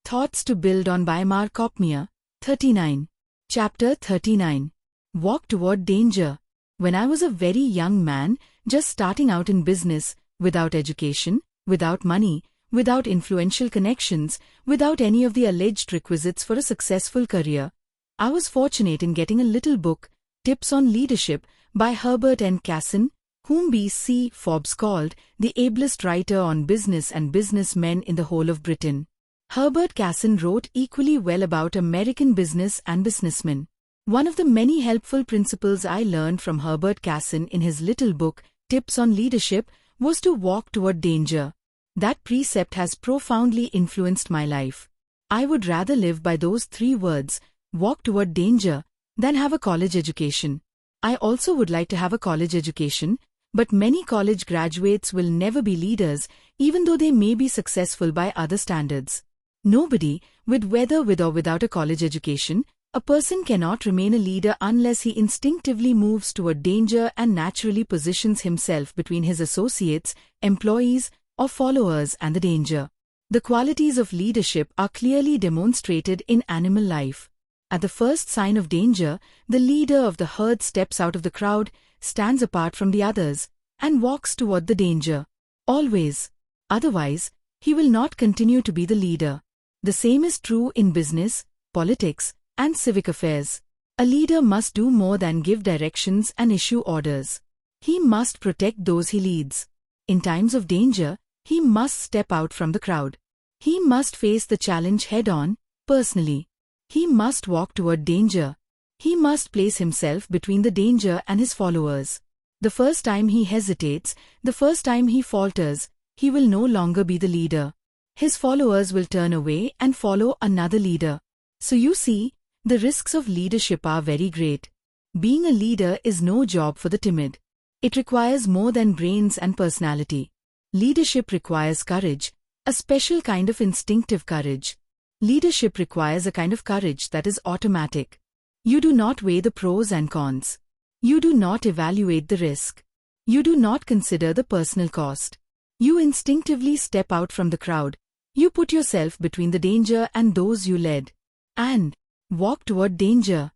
Thoughts to build on by KOPMEYER, 39. Chapter 39. Walk toward danger. When I was a very young man, just starting out in business, without education, without money, without influential connections, without any of the alleged requisites for a successful career, I was fortunate in getting a little book, Tips on Leadership, by Herbert N. Casson, whom B.C. Forbes called the ablest writer on business and businessmen in the whole of Britain. Herbert Casson wrote equally well about American business and businessmen. One of the many helpful principles I learned from Herbert Casson in his little book, Tips on Leadership, was to walk toward danger. That precept has profoundly influenced my life. I would rather live by those 3 words, walk toward danger, than have a college education. I also would like to have a college education, but many college graduates will never be leaders, even though they may be successful by other standards. Nobody, whether with or without a college education, a person cannot remain a leader unless he instinctively moves toward danger and naturally positions himself between his associates, employees, or followers and the danger. The qualities of leadership are clearly demonstrated in animal life. At the first sign of danger, the leader of the herd steps out of the crowd, stands apart from the others, and walks toward the danger. Always. Otherwise, he will not continue to be the leader. The same is true in business, politics, and civic affairs. A leader must do more than give directions and issue orders. He must protect those he leads. In times of danger, he must step out from the crowd. He must face the challenge head-on, personally. He must walk toward danger. He must place himself between the danger and his followers. The first time he hesitates, the first time he falters, he will no longer be the leader. His followers will turn away and follow another leader. So you see, the risks of leadership are very great. Being a leader is no job for the timid. It requires more than brains and personality. Leadership requires courage, a special kind of instinctive courage. Leadership requires a kind of courage that is automatic. You do not weigh the pros and cons. You do not evaluate the risk. You do not consider the personal cost. You instinctively step out from the crowd. You put yourself between the danger and those you led. And walk toward danger.